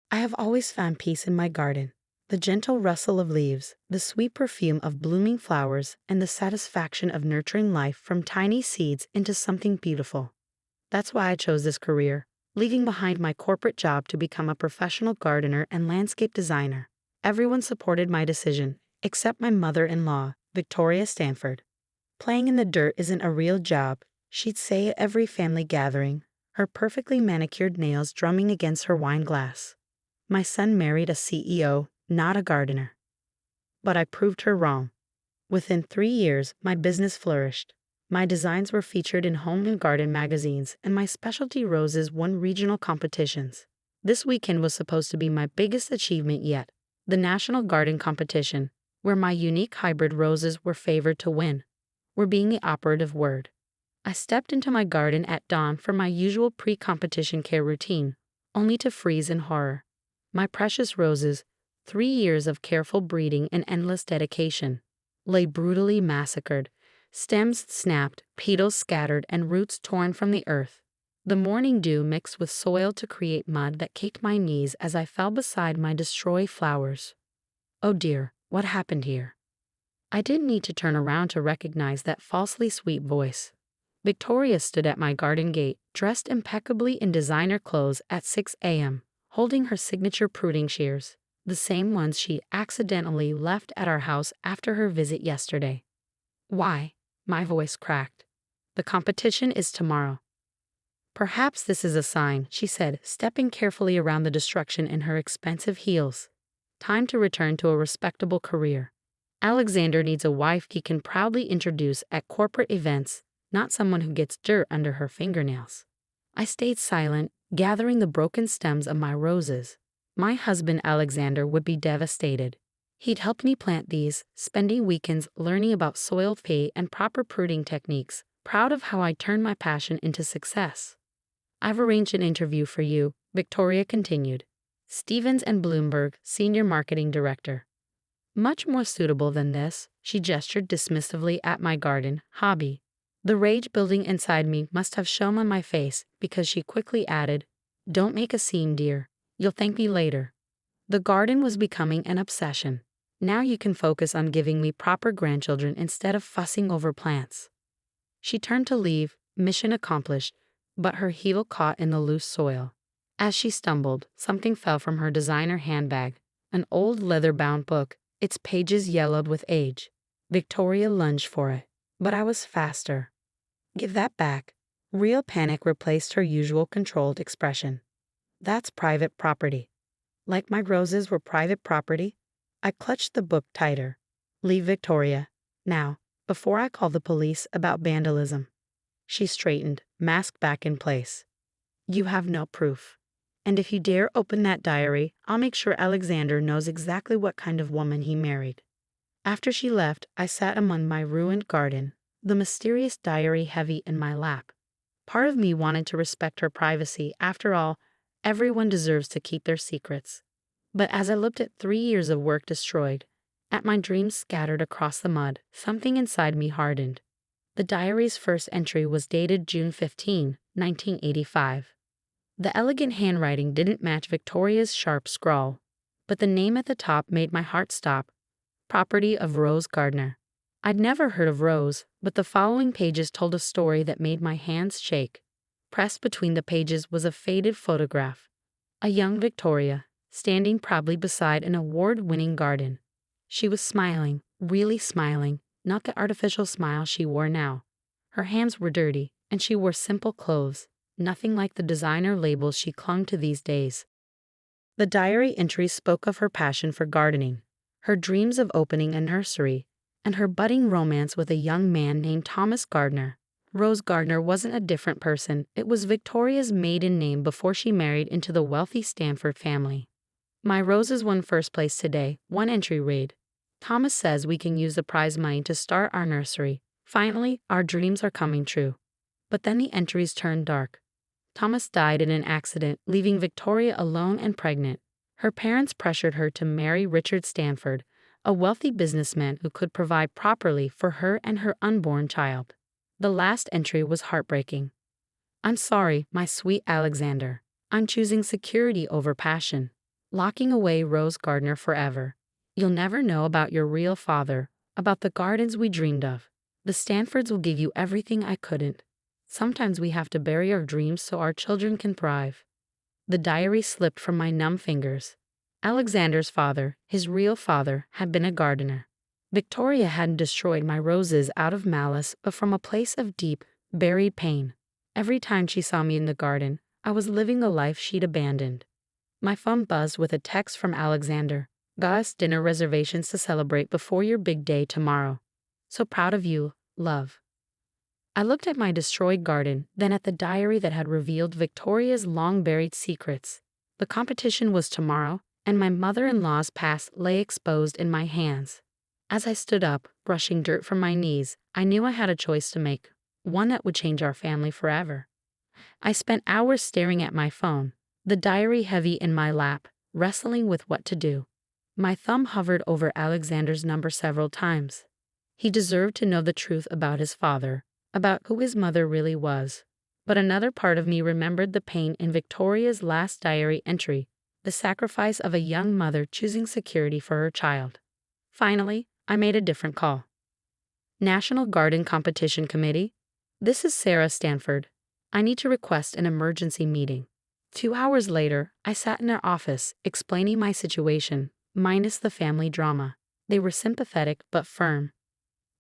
I have always found peace in my garden. The gentle rustle of leaves, the sweet perfume of blooming flowers, and the satisfaction of nurturing life from tiny seeds into something beautiful. That's why I chose this career, leaving behind my corporate job to become a professional gardener and landscape designer. Everyone supported my decision, except my mother-in-law, Victoria Stanford. Playing in the dirt isn't a real job, she'd say at every family gathering, her perfectly manicured nails drumming against her wine glass. My son married a CEO, not a gardener. But I proved her wrong. Within 3 years, my business flourished. My designs were featured in home and garden magazines, and my specialty roses won regional competitions. This weekend was supposed to be my biggest achievement yet, the National Garden Competition, where my unique hybrid roses were favored to win. Were being the operative word. I stepped into my garden at dawn for my usual pre-competition care routine, only to freeze in horror. My precious roses, 3 years of careful breeding and endless dedication, lay brutally massacred, stems snapped, petals scattered, and roots torn from the earth. The morning dew mixed with soil to create mud that caked my knees as I fell beside my destroyed flowers. Oh dear, what happened here? I didn't need to turn around to recognize that falsely sweet voice. Victoria stood at my garden gate, dressed impeccably in designer clothes at 6 a.m., holding her signature pruning shears, the same ones she accidentally left at our house after her visit yesterday. Why? My voice cracked. The competition is tomorrow. Perhaps this is a sign, she said, stepping carefully around the destruction in her expensive heels. Time to return to a respectable career. Alexander needs a wife he can proudly introduce at corporate events, not someone who gets dirt under her fingernails. I stayed silent, gathering the broken stems of my roses. My husband Alexander would be devastated. He'd helped me plant these, spending weekends learning about soil pay and proper pruning techniques, proud of how I turned my passion into success. I've arranged an interview for you, Victoria continued. Stevens and Bloomberg, Senior Marketing Director. Much more suitable than this, she gestured dismissively at my garden hobby. The rage building inside me must have shown on my face because she quickly added, "Don't make a scene, dear. You'll thank me later." The garden was becoming an obsession. Now you can focus on giving me proper grandchildren instead of fussing over plants. She turned to leave, mission accomplished, but her heel caught in the loose soil. As she stumbled, something fell from her designer handbag, an old leather-bound book, its pages yellowed with age. Victoria lunged for it, but I was faster. "Give that back." Real panic replaced her usual controlled expression. "That's private property." Like my roses were private property, I clutched the book tighter. "Leave, Victoria. Now, before I call the police about vandalism." She straightened, mask back in place. "You have no proof. And if you dare open that diary, I'll make sure Alexander knows exactly what kind of woman he married." After she left, I sat among my ruined garden, the mysterious diary heavy in my lap. Part of me wanted to respect her privacy. After all, everyone deserves to keep their secrets. But as I looked at 3 years of work destroyed, at my dreams scattered across the mud, something inside me hardened. The diary's first entry was dated June 15, 1985. The elegant handwriting didn't match Victoria's sharp scrawl, but the name at the top made my heart stop. Property of Rose Gardner. I'd never heard of Rose, but the following pages told a story that made my hands shake. Pressed between the pages was a faded photograph. A young Victoria, standing proudly beside an award-winning garden. She was smiling, really smiling, not the artificial smile she wore now. Her hands were dirty, and she wore simple clothes, nothing like the designer labels she clung to these days. The diary entries spoke of her passion for gardening, her dreams of opening a nursery, and her budding romance with a young man named Thomas Gardner. Rose Gardner wasn't a different person, it was Victoria's maiden name before she married into the wealthy Stanford family. "My roses won first place today," one entry read. "Thomas says we can use the prize money to start our nursery. Finally, our dreams are coming true." But then the entries turned dark. Thomas died in an accident, leaving Victoria alone and pregnant. Her parents pressured her to marry Richard Stanford, a wealthy businessman who could provide properly for her and her unborn child. The last entry was heartbreaking. "I'm sorry, my sweet Alexander. I'm choosing security over passion." locking away Rose Gardner forever. You'll never know about your real father, about the gardens we dreamed of. The Stanfords will give you everything I couldn't. Sometimes we have to bury our dreams so our children can thrive. The diary slipped from my numb fingers. Alexander's father, his real father, had been a gardener. Victoria hadn't destroyed my roses out of malice, but from a place of deep, buried pain. Every time she saw me in the garden, I was living the life she'd abandoned. My phone buzzed with a text from Alexander. Got us dinner reservations to celebrate before your big day tomorrow. So proud of you, love. I looked at my destroyed garden, then at the diary that had revealed Victoria's long-buried secrets. The competition was tomorrow, and my mother-in-law's past lay exposed in my hands. As I stood up, brushing dirt from my knees, I knew I had a choice to make, one that would change our family forever. I spent hours staring at my phone, the diary heavy in my lap, wrestling with what to do. My thumb hovered over Alexander's number several times. He deserved to know the truth about his father, about who his mother really was. But another part of me remembered the pain in Victoria's last diary entry, the sacrifice of a young mother choosing security for her child. Finally, I made a different call. National Garden Competition Committee? This is Sarah Stanford. I need to request an emergency meeting. 2 hours later, I sat in their office, explaining my situation, minus the family drama. They were sympathetic but firm.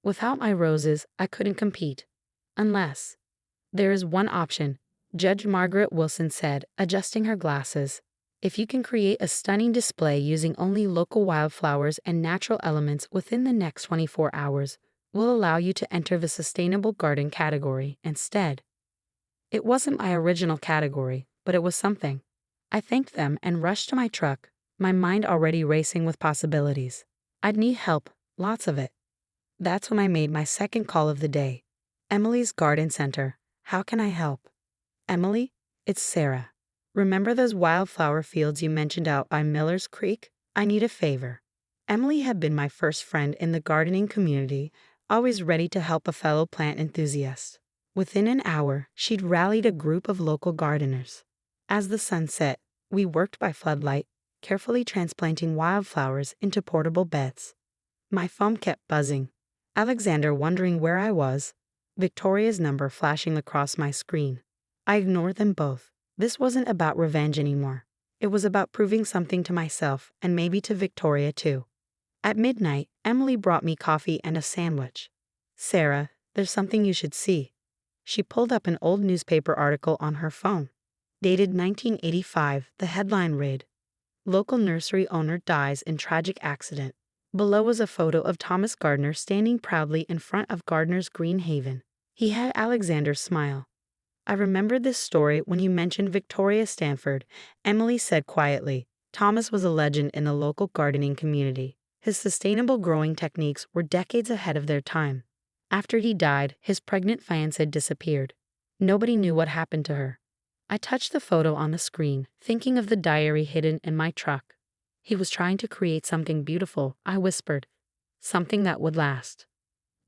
Without my roses, I couldn't compete. Unless. There is one option, Judge Margaret Wilson said, adjusting her glasses. If you can create a stunning display using only local wildflowers and natural elements within the next 24 hours, we'll allow you to enter the sustainable garden category instead. It wasn't my original category, but it was something. I thanked them and rushed to my truck, my mind already racing with possibilities. I'd need help, lots of it. That's when I made my second call of the day. Emily's Garden Center. How can I help? Emily, it's Sarah. Remember those wildflower fields you mentioned out by Miller's Creek? I need a favor. Emily had been my first friend in the gardening community, always ready to help a fellow plant enthusiast. Within an hour, she'd rallied a group of local gardeners. As the sun set, we worked by floodlight, carefully transplanting wildflowers into portable beds. My phone kept buzzing. Alexander wondering where I was, Victoria's number flashing across my screen. I ignored them both. This wasn't about revenge anymore. It was about proving something to myself and maybe to Victoria too. At midnight, Emily brought me coffee and a sandwich. Sarah, there's something you should see. She pulled up an old newspaper article on her phone. Dated 1985, the headline read, "Local nursery owner dies in tragic accident." Below was a photo of Thomas Gardner standing proudly in front of Gardner's Green Haven. He had Alexander's smile. I remembered this story when you mentioned Victoria Stanford, Emily said quietly. Thomas was a legend in the local gardening community. His sustainable growing techniques were decades ahead of their time. After he died, his pregnant fiancée disappeared. Nobody knew what happened to her. I touched the photo on the screen, thinking of the diary hidden in my truck. He was trying to create something beautiful, I whispered. Something that would last.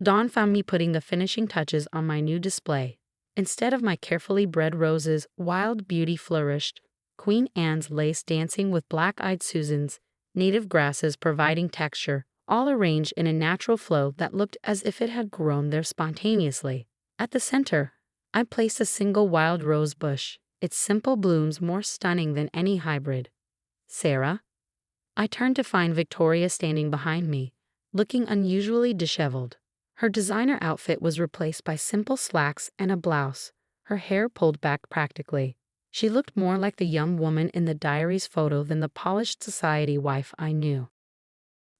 Dawn found me putting the finishing touches on my new display. Instead of my carefully bred roses, Wild Beauty flourished, Queen Anne's lace dancing with black-eyed Susans, native grasses providing texture, all arranged in a natural flow that looked as if it had grown there spontaneously. At the center, I placed a single wild rose bush, its simple blooms more stunning than any hybrid. Sarah? I turned to find Victoria standing behind me, looking unusually disheveled. Her designer outfit was replaced by simple slacks and a blouse, her hair pulled back practically. She looked more like the young woman in the diary's photo than the polished society wife I knew.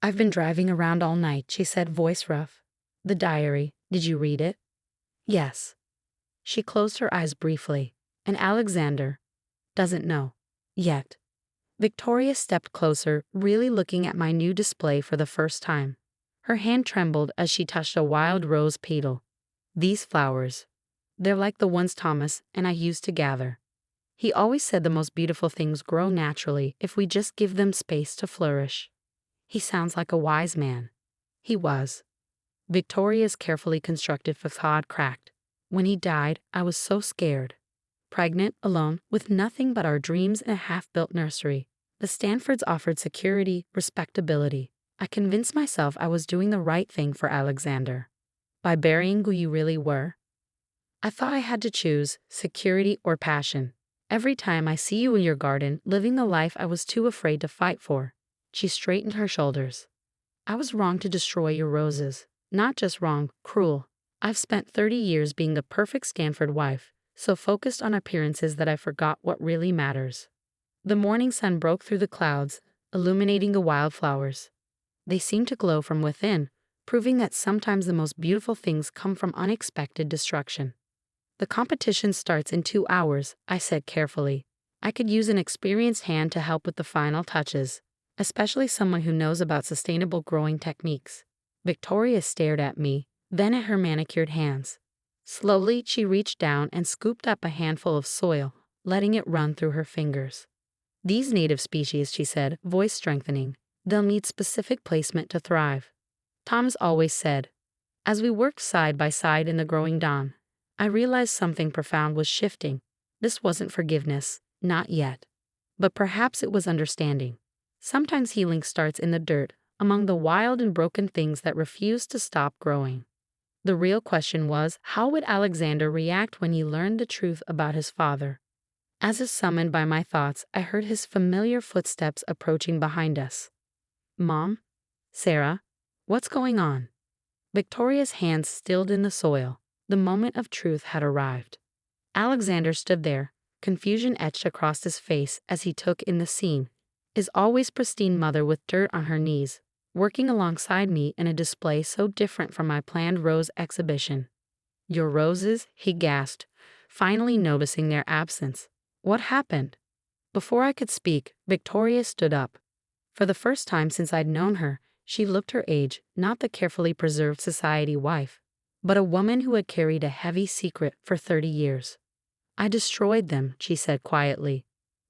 "I've been driving around all night," she said, voice rough. "The diary, did you read it?" "Yes." She closed her eyes briefly. "And Alexander doesn't know. Yet." Victoria stepped closer, really looking at my new display for the first time. Her hand trembled as she touched a wild rose petal. "These flowers. They're like the ones Thomas and I used to gather. He always said the most beautiful things grow naturally if we just give them space to flourish." He sounds like a wise man. He was. Victoria's carefully constructed facade cracked. When he died, I was so scared. Pregnant, alone, with nothing but our dreams and a half-built nursery. The Stanfords offered security, respectability. I convinced myself I was doing the right thing for Alexander. By burying who you really were, I thought I had to choose security or passion. Every time I see you in your garden, living the life I was too afraid to fight for. She straightened her shoulders. I was wrong to destroy your roses. Not just wrong, cruel. I've spent 30 years being the perfect Stanford wife, so focused on appearances that I forgot what really matters. The morning sun broke through the clouds, illuminating the wildflowers. They seemed to glow from within, proving that sometimes the most beautiful things come from unexpected destruction. The competition starts in 2 hours, I said carefully. I could use an experienced hand to help with the final touches, especially someone who knows about sustainable growing techniques. Victoria stared at me, then at her manicured hands. Slowly, she reached down and scooped up a handful of soil, letting it run through her fingers. These native species, she said, voice strengthening. They'll need specific placement to thrive. Tom's always said. As we worked side by side in the growing dawn, I realized something profound was shifting. This wasn't forgiveness, not yet. But perhaps it was understanding. Sometimes healing starts in the dirt, among the wild and broken things that refuse to stop growing. The real question was, how would Alexander react when he learned the truth about his father? As if summoned by my thoughts, I heard his familiar footsteps approaching behind us. Mom? Sarah? What's going on? Victoria's hands stilled in the soil. The moment of truth had arrived. Alexander stood there, confusion etched across his face as he took in the scene. His always pristine mother with dirt on her knees, working alongside me in a display so different from my planned rose exhibition. Your roses? He gasped, finally noticing their absence. What happened? Before I could speak, Victoria stood up. For the first time since I'd known her, she looked her age, not the carefully preserved society wife, but a woman who had carried a heavy secret for 30 years. I destroyed them, she said quietly.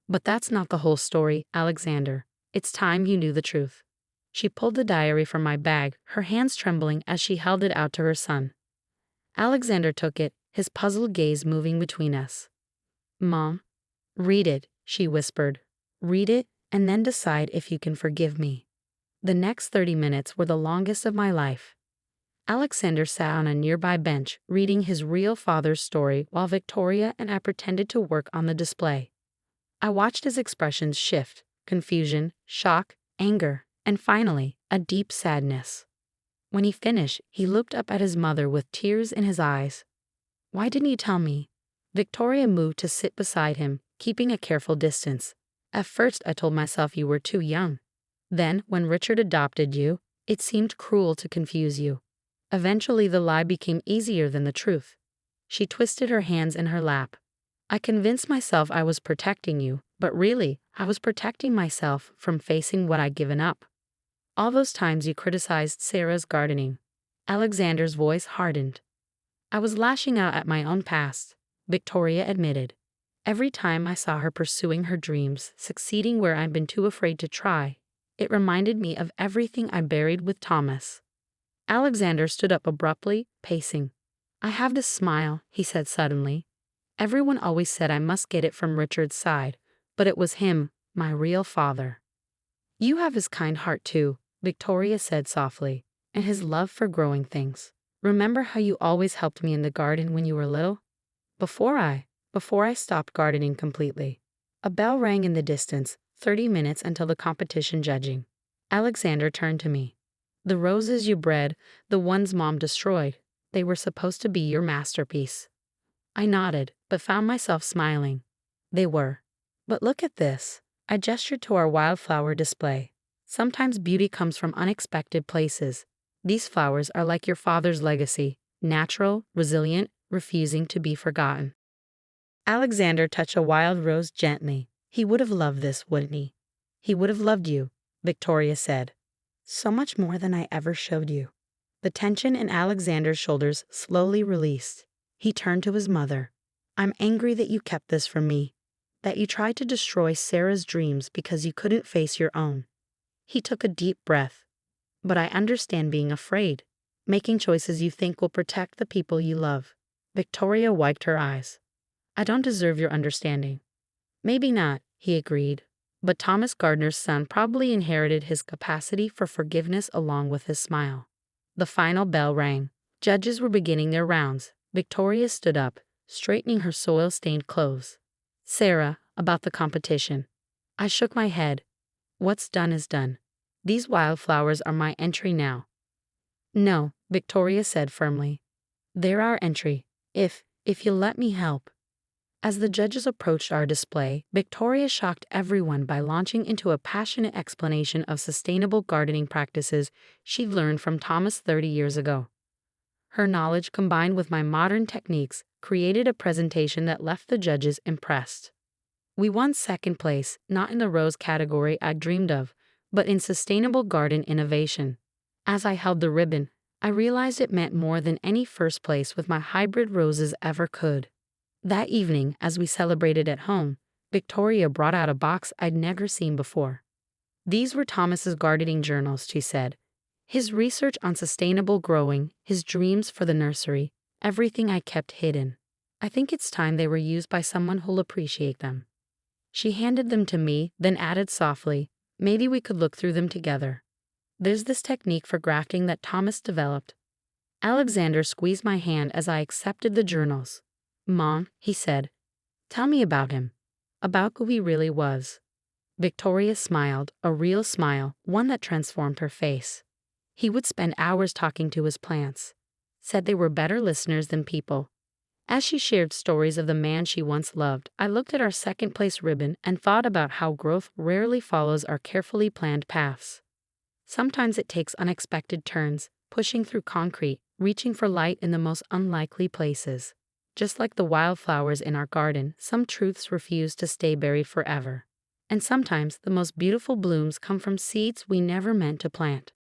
But that's not the whole story, Alexander. It's time you knew the truth. She pulled the diary from my bag, her hands trembling as she held it out to her son. Alexander took it, his puzzled gaze moving between us. Mom, read it, she whispered. Read it, and then decide if you can forgive me. The next 30 minutes were the longest of my life. Alexander sat on a nearby bench, reading his real father's story while Victoria and I pretended to work on the display. I watched his expressions shift, confusion, shock, anger, and finally, a deep sadness. When he finished, he looked up at his mother with tears in his eyes. Why didn't you tell me? Victoria moved to sit beside him, keeping a careful distance. At first, I told myself you were too young. Then, when Richard adopted you, it seemed cruel to confuse you. Eventually, the lie became easier than the truth. She twisted her hands in her lap. I convinced myself I was protecting you, but really, I was protecting myself from facing what I'd given up. All those times you criticized Sarah's gardening. Alexander's voice hardened. I was lashing out at my own past, Victoria admitted. Every time I saw her pursuing her dreams, succeeding where I'd been too afraid to try, it reminded me of everything I buried with Thomas. Alexander stood up abruptly, pacing. I have this smile, he said suddenly. Everyone always said I must get it from Richard's side, but it was him, my real father. You have his kind heart too, Victoria said softly, and his love for growing things. Remember how you always helped me in the garden when you were little? Before I stopped gardening completely. A bell rang in the distance, 30 minutes until the competition judging. Alexander turned to me. The roses you bred, the ones Mom destroyed, they were supposed to be your masterpiece. I nodded, but found myself smiling. They were. But look at this. I gestured to our wildflower display. Sometimes beauty comes from unexpected places. These flowers are like your father's legacy, natural, resilient, refusing to be forgotten. Alexander touched a wild rose gently. He would have loved this, wouldn't he? He would have loved you, Victoria said. So much more than I ever showed you. The tension in Alexander's shoulders slowly released. He turned to his mother. I'm angry that you kept this from me, that you tried to destroy Sarah's dreams because you couldn't face your own. He took a deep breath. But I understand being afraid, making choices you think will protect the people you love. Victoria wiped her eyes. I don't deserve your understanding. Maybe not, he agreed. But Thomas Gardner's son probably inherited his capacity for forgiveness along with his smile. The final bell rang. Judges were beginning their rounds. Victoria stood up, straightening her soil-stained clothes. "Sarah, about the competition." I shook my head. "What's done is done. These wildflowers are my entry now." "No," Victoria said firmly. "They're our entry, if you'll let me help." As the judges approached our display, Victoria shocked everyone by launching into a passionate explanation of sustainable gardening practices she'd learned from Thomas 30 years ago. Her knowledge, combined with my modern techniques, created a presentation that left the judges impressed. We won second place, not in the rose category I dreamed of, but in sustainable garden innovation. As I held the ribbon, I realized it meant more than any first place with my hybrid roses ever could. That evening, as we celebrated at home, Victoria brought out a box I'd never seen before. These were Thomas's gardening journals, she said. His research on sustainable growing, his dreams for the nursery, everything I kept hidden. I think it's time they were used by someone who'll appreciate them. She handed them to me, then added softly, "Maybe we could look through them together. There's this technique for grafting that Thomas developed." Alexander squeezed my hand as I accepted the journals. "Mom," he said, "tell me about him. About who he really was." Victoria smiled, a real smile, one that transformed her face. "He would spend hours talking to his plants. Said they were better listeners than people." As she shared stories of the man she once loved, I looked at our second place ribbon and thought about how growth rarely follows our carefully planned paths. Sometimes it takes unexpected turns, pushing through concrete, reaching for light in the most unlikely places. Just like the wildflowers in our garden, some truths refuse to stay buried forever. And sometimes the most beautiful blooms come from seeds we never meant to plant.